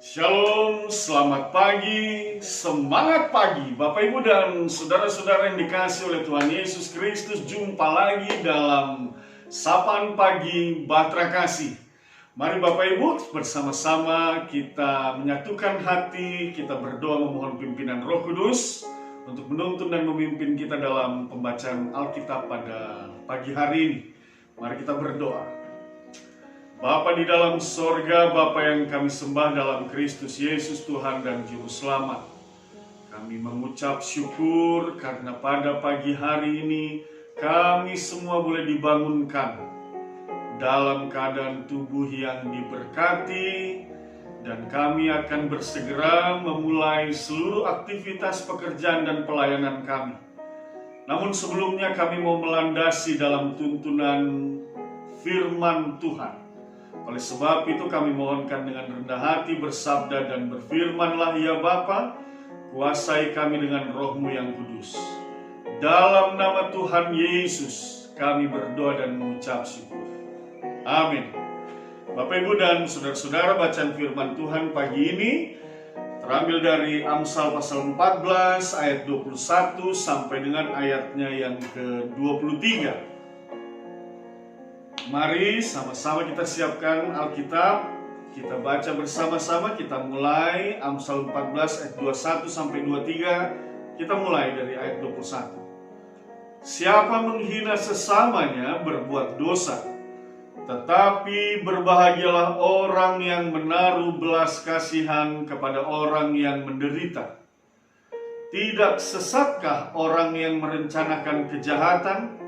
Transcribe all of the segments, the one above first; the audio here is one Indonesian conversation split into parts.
Shalom, selamat pagi, semangat pagi Bapak Ibu dan saudara-saudara yang dikasihi oleh Tuhan Yesus Kristus. Jumpa lagi dalam Sapaan Pagi Bahtera Kasih. Mari Bapak Ibu bersama-sama kita menyatukan hati, kita berdoa memohon pimpinan Roh Kudus untuk menuntun dan memimpin kita dalam pembacaan Alkitab pada pagi hari ini. Mari kita berdoa. Bapa di dalam sorga, Bapa yang kami sembah dalam Kristus Yesus Tuhan dan Juru Selamat, kami mengucap syukur karena pada pagi hari ini kami semua boleh dibangunkan dalam keadaan tubuh yang diberkati, dan kami akan bersegera memulai seluruh aktivitas pekerjaan dan pelayanan kami. Namun sebelumnya kami mau melandasi dalam tuntunan firman Tuhan. Oleh sebab itu kami mohonkan dengan rendah hati bersabda dan berfirmanlah ya Bapa, kuasai kami dengan Roh-Mu yang kudus. Dalam nama Tuhan Yesus kami berdoa dan mengucap syukur. Amin. Bapak Ibu dan saudara-saudara, bacaan firman Tuhan pagi ini terambil dari Amsal pasal 14 ayat 21 sampai dengan ayatnya yang ke-23. Mari sama-sama kita siapkan Alkitab, kita baca bersama-sama, kita mulai Amsal 14 ayat 21 sampai 23, kita mulai dari ayat 21. Siapa menghina sesamanya berbuat dosa, tetapi berbahagialah orang yang menaruh belas kasihan kepada orang yang menderita. Tidak sesatkah orang yang merencanakan kejahatan?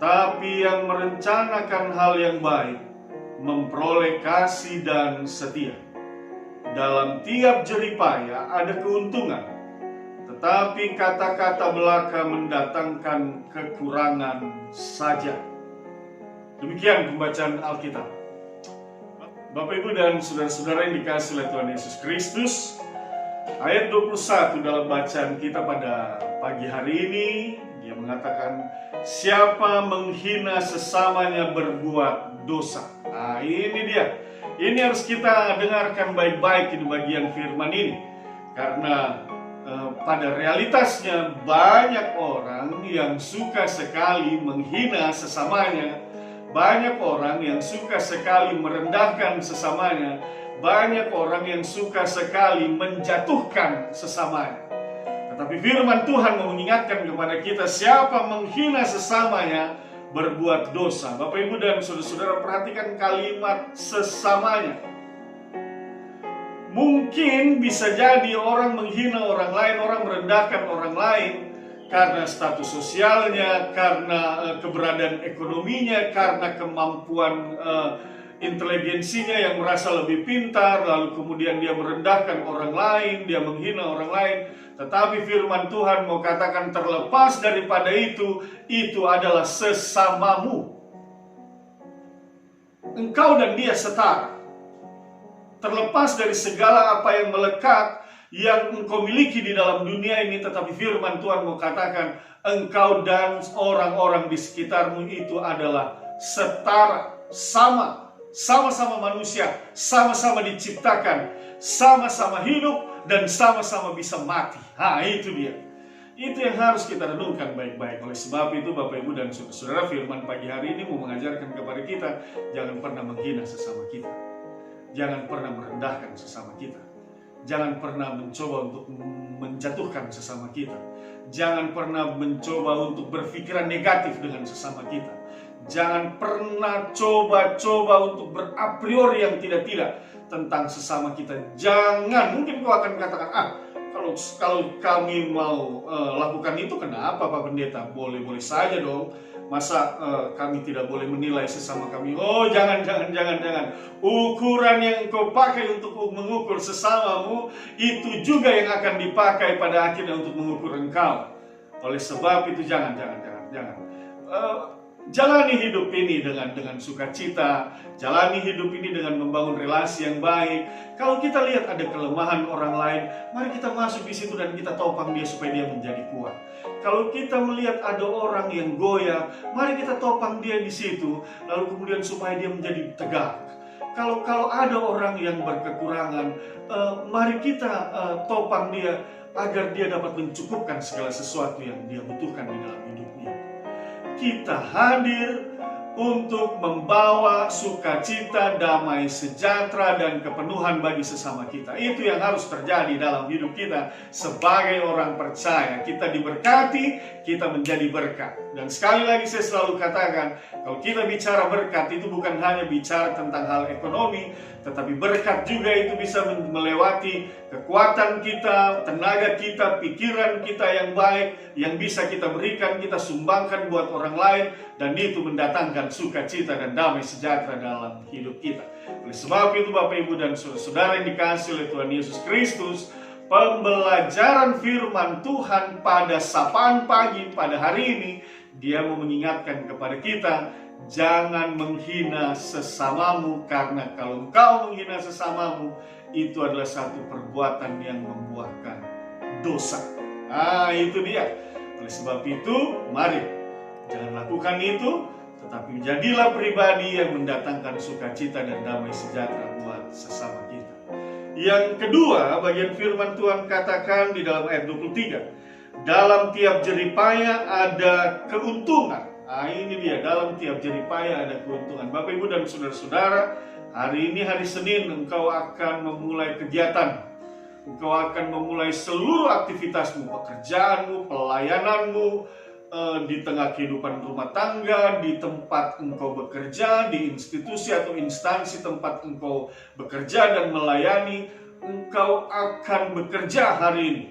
Tetapi yang merencanakan hal yang baik memperoleh kasih dan setia. Dalam tiap jeripaya ada keuntungan, tetapi kata-kata belaka mendatangkan kekurangan saja. Demikian pembacaan Alkitab. Bapak Ibu dan saudara-saudara yang dikasihi oleh Tuhan Yesus Kristus, ayat 21 dalam bacaan kita pada pagi hari ini, dia mengatakan, siapa menghina sesamanya berbuat dosa. Nah, ini dia. Ini harus kita dengarkan baik-baik di bagian firman ini. Karena pada realitasnya banyak orang yang suka sekali menghina sesamanya. Banyak orang yang suka sekali merendahkan sesamanya. Banyak orang yang suka sekali menjatuhkan sesamanya. Tetapi firman Tuhan mengingatkan kepada kita, siapa menghina sesamanya berbuat dosa. Bapak Ibu dan saudara-saudara, perhatikan kalimat sesamanya. Mungkin bisa jadi orang menghina orang lain, orang merendahkan orang lain karena status sosialnya, karena keberadaan ekonominya, karena kemampuan inteligensinya yang merasa lebih pintar, lalu kemudian dia merendahkan orang lain, dia menghina orang lain. Tetapi firman Tuhan mau katakan terlepas daripada itu adalah sesamamu. Engkau dan dia setara. Terlepas dari segala apa yang melekat yang engkau miliki di dalam dunia ini, tetapi firman Tuhan mau katakan engkau dan orang-orang di sekitarmu itu adalah setara, sama-sama manusia, sama-sama diciptakan, sama-sama hidup, dan sama-sama bisa mati. Nah, itu dia. Itu yang harus kita renungkan baik-baik. Oleh sebab itu Bapak Ibu dan saudara, firman pagi hari ini mau mengajarkan kepada kita, jangan pernah menghina sesama kita. Jangan pernah merendahkan sesama kita. Jangan pernah mencoba untuk menjatuhkan sesama kita. Jangan pernah mencoba untuk berpikiran negatif dengan sesama kita. Jangan pernah coba-coba untuk berapriori priori yang tidak-tidak tentang sesama kita. Jangan, mungkin kau akan katakan, kalau kami mau lakukan itu, kenapa Pak Pendeta? Boleh-boleh saja dong. Masa kami tidak boleh menilai sesama kami? Oh, jangan. Ukuran yang engkau pakai untuk mengukur sesamamu, itu juga yang akan dipakai pada akhirnya untuk mengukur engkau. Oleh sebab itu jangan. Jalani hidup ini dengan sukacita, jalani hidup ini dengan membangun relasi yang baik. Kalau kita lihat ada kelemahan orang lain, mari kita masuk di situ dan kita topang dia supaya dia menjadi kuat. Kalau kita melihat ada orang yang goyah, mari kita topang dia di situ, lalu kemudian supaya dia menjadi tegak. kalau ada orang yang berkekurangan, mari kita topang dia agar dia dapat mencukupkan segala sesuatu yang dia butuhkan di dalam hidupnya. Kita hadir untuk membawa sukacita, damai sejahtera, dan kepenuhan bagi sesama kita. Itu yang harus terjadi dalam hidup kita sebagai orang percaya. Kita diberkati, kita menjadi berkat. Dan sekali lagi saya selalu katakan, kalau kita bicara berkat itu bukan hanya bicara tentang hal ekonomi, tetapi berkat juga itu bisa melewati kekuatan kita, tenaga kita, pikiran kita yang baik, yang bisa kita berikan, kita sumbangkan buat orang lain, dan itu mendatangkan sukacita dan damai sejahtera dalam hidup kita. Oleh sebab itu Bapak Ibu dan saudara yang dikasihi oleh Tuhan Yesus Kristus, pembelajaran firman Tuhan pada sapaan pagi pada hari ini, dia mau mengingatkan kepada kita, jangan menghina sesamamu, karena kalau engkau menghina sesamamu, itu adalah satu perbuatan yang membuahkan dosa. Itu dia. Oleh sebab itu, mari jangan lakukan itu, tetapi jadilah pribadi yang mendatangkan sukacita dan damai sejahtera buat sesama kita. Yang kedua, bagian firman Tuhan katakan di dalam ayat 23, dalam tiap jeripaya ada keuntungan. Ini dia, dalam tiap jeripaya ada keuntungan. Bapak, Ibu, dan saudara-saudara, hari ini hari Senin engkau akan memulai kegiatan. Engkau akan memulai seluruh aktivitasmu, pekerjaanmu, pelayananmu, di tengah kehidupan rumah tangga, di tempat engkau bekerja, di institusi atau instansi tempat engkau bekerja dan melayani. Engkau akan bekerja hari ini.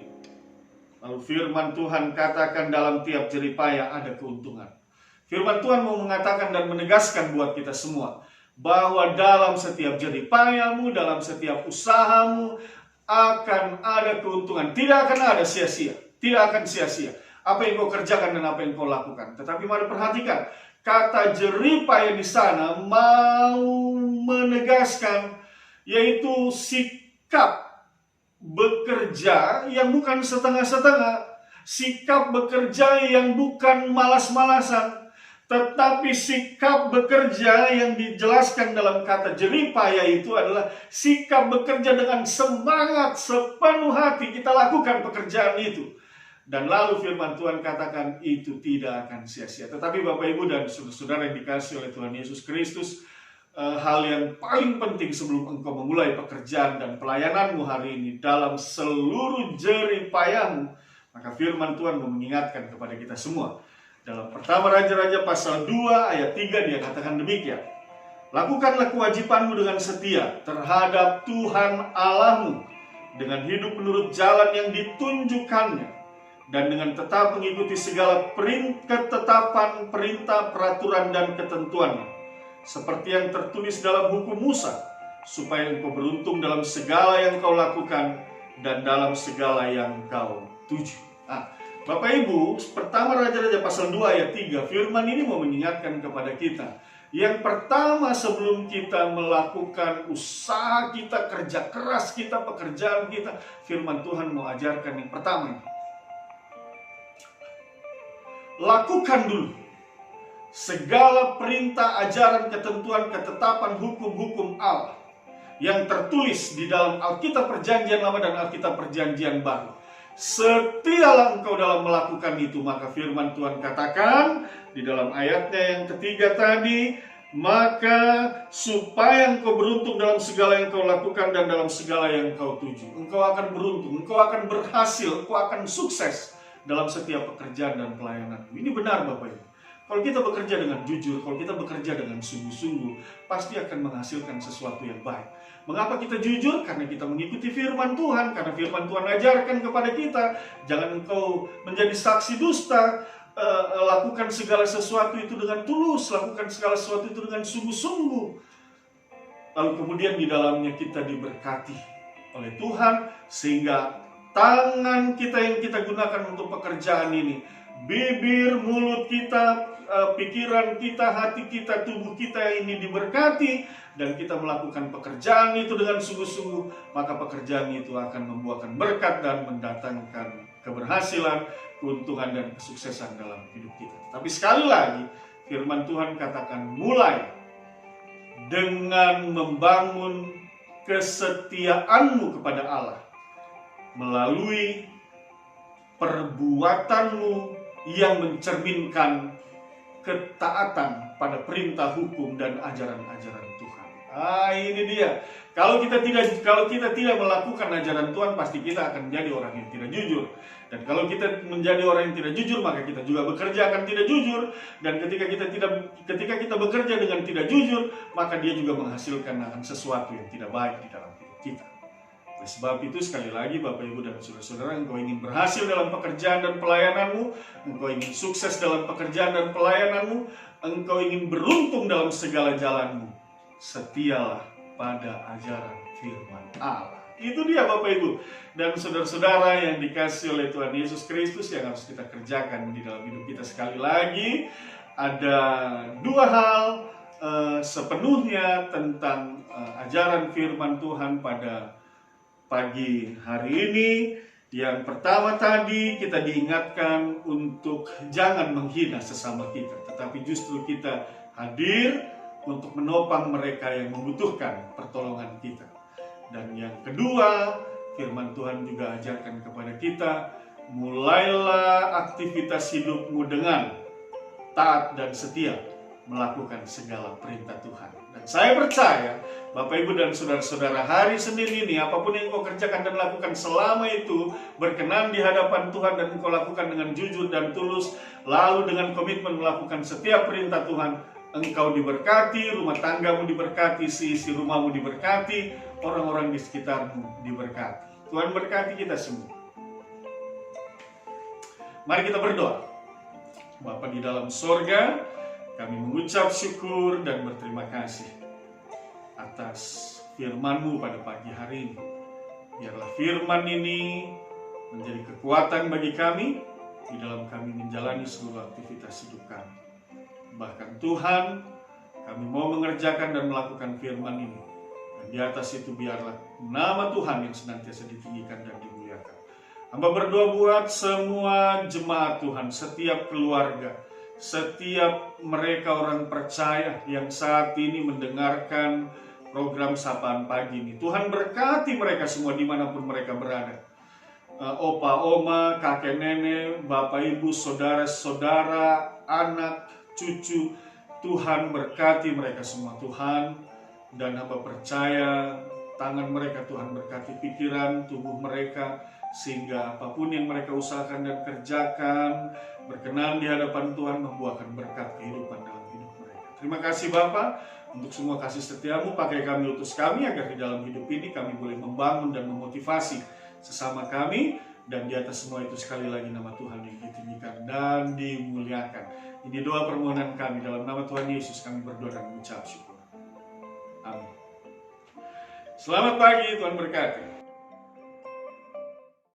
Lalu firman Tuhan katakan dalam tiap jeripaya ada keuntungan. Firman Tuhan mau mengatakan dan menegaskan buat kita semua bahwa dalam setiap jeripayamu, dalam setiap usahamu akan ada keuntungan. Tidak akan ada sia-sia. Tidak akan sia-sia apa yang kau kerjakan dan apa yang kau lakukan. Tetapi mari perhatikan, kata jeripaya di sana mau menegaskan yaitu sikap bekerja yang bukan setengah-setengah, sikap bekerja yang bukan malas-malasan, tetapi sikap bekerja yang dijelaskan dalam kata jeripaya itu adalah sikap bekerja dengan semangat, sepenuh hati kita lakukan pekerjaan itu. Dan lalu firman Tuhan katakan itu tidak akan sia-sia. Tetapi Bapak Ibu dan saudara yang dikasihi oleh Tuhan Yesus Kristus, hal yang paling penting sebelum engkau memulai pekerjaan dan pelayananmu hari ini dalam seluruh jeripayamu, maka firman Tuhan mengingatkan kepada kita semua. Dalam pertama Raja-Raja pasal 2 ayat 3 dia katakan demikian. Lakukanlah kewajibanmu dengan setia terhadap Tuhan Allahmu, dengan hidup menurut jalan yang ditunjukkannya, dan dengan tetap mengikuti segala ketetapan, perintah, peraturan, dan ketentuannya, seperti yang tertulis dalam hukum Musa, supaya engkau beruntung dalam segala yang kau lakukan dan dalam segala yang kau tuju. Bapak Ibu, pertama Raja-Raja pasal 2 ayat 3, firman ini mau mengingatkan kepada kita. Yang pertama sebelum kita melakukan usaha kita, kerja keras kita, pekerjaan kita, firman Tuhan mau ajarkan yang pertama ini. Lakukan dulu segala perintah, ajaran, ketentuan, ketetapan, hukum-hukum Allah yang tertulis di dalam Alkitab Perjanjian Lama dan Alkitab Perjanjian Baru. Setialah engkau dalam melakukan itu, maka firman Tuhan katakan di dalam ayatnya yang ketiga tadi, maka supaya engkau beruntung dalam segala yang kau lakukan dan dalam segala yang kau tuju. Engkau akan beruntung, engkau akan berhasil, engkau akan sukses dalam setiap pekerjaan dan pelayanan. Ini benar Bapak Ibu. Kalau kita bekerja dengan jujur, kalau kita bekerja dengan sungguh-sungguh, pasti akan menghasilkan sesuatu yang baik. Mengapa kita jujur? Karena kita mengikuti firman Tuhan. Karena firman Tuhan ajarkan kepada kita, jangan engkau menjadi saksi dusta. Lakukan segala sesuatu itu dengan tulus, lakukan segala sesuatu itu dengan sungguh-sungguh. Lalu kemudian di dalamnya kita diberkati oleh Tuhan, sehingga tangan kita yang kita gunakan untuk pekerjaan ini, bibir, mulut kita, pikiran kita, hati kita, tubuh kita ini diberkati, dan kita melakukan pekerjaan itu dengan sungguh-sungguh, maka pekerjaan itu akan membuahkan berkat dan mendatangkan keberhasilan, keuntungan, dan kesuksesan dalam hidup kita. Tapi sekali lagi, firman Tuhan katakan mulai dengan membangun kesetiaanmu kepada Allah melalui perbuatanmu yang mencerminkan ketaatan pada perintah hukum dan ajaran-ajaran Tuhan. Ini dia. Kalau kita tidak melakukan ajaran Tuhan, pasti kita akan menjadi orang yang tidak jujur. Dan kalau kita menjadi orang yang tidak jujur, maka kita juga bekerja akan tidak jujur. Dan ketika kita bekerja dengan tidak jujur, maka dia juga menghasilkan sesuatu yang tidak baik di dalam hidup kita. Oleh sebab itu, sekali lagi Bapak Ibu dan Saudara-saudara, engkau ingin berhasil dalam pekerjaan dan pelayananmu, engkau ingin sukses dalam pekerjaan dan pelayananmu, engkau ingin beruntung dalam segala jalanmu, setialah pada ajaran firman Allah. Itu dia Bapak Ibu dan Saudara-saudara yang dikasih oleh Tuhan Yesus Kristus yang harus kita kerjakan di dalam hidup kita. Sekali lagi, ada dua hal sepenuhnya tentang ajaran firman Tuhan pada pagi hari ini. Yang pertama tadi kita diingatkan untuk jangan menghina sesama kita, tetapi justru kita hadir untuk menopang mereka yang membutuhkan pertolongan kita. Dan yang kedua, firman Tuhan juga ajarkan kepada kita, mulailah aktivitas hidupmu dengan taat dan setia melakukan segala perintah Tuhan. Dan saya percaya Bapak Ibu dan Saudara-saudara, hari Senin ini apapun yang engkau kerjakan dan lakukan selama itu berkenan di hadapan Tuhan dan engkau lakukan dengan jujur dan tulus, lalu dengan komitmen melakukan setiap perintah Tuhan, engkau diberkati, rumah tanggamu diberkati, isi rumahmu diberkati, orang-orang di sekitarmu diberkati. Tuhan berkati kita semua. Mari kita berdoa. Bapa di dalam sorga, kami mengucap syukur dan berterima kasih atas firman-Mu pada pagi hari ini. Biarlah firman ini menjadi kekuatan bagi kami di dalam kami menjalani seluruh aktivitas hidup kami. Bahkan Tuhan, kami mau mengerjakan dan melakukan firman ini. Dan di atas itu biarlah nama Tuhan yang senantiasa ditinggikan dan dimuliakan. Hamba berdoa buat semua jemaat Tuhan, setiap keluarga, setiap mereka orang percaya yang saat ini mendengarkan program Sapaan Pagi ini. Tuhan berkati mereka semua dimanapun mereka berada. Opa, oma, kakek, nenek, bapak, ibu, saudara-saudara, anak, cucu, Tuhan berkati mereka semua Tuhan. Dan hamba percaya tangan mereka Tuhan berkati pikiran, tubuh mereka, sehingga apapun yang mereka usahakan dan kerjakan berkenan di hadapan Tuhan, membuahkan berkat kehidupan dalam hidup mereka. Terima kasih Bapa untuk semua kasih setiamu. Pakai kami, utus kami agar di dalam hidup ini kami boleh membangun dan memotivasi sesama kami. Dan di atas semua itu sekali lagi nama Tuhan yang ditinggikan dan dimuliakan. Ini doa permohonan kami dalam nama Tuhan Yesus kami berdoa dan mengucap syukur. Amin. Selamat pagi, Tuhan berkati.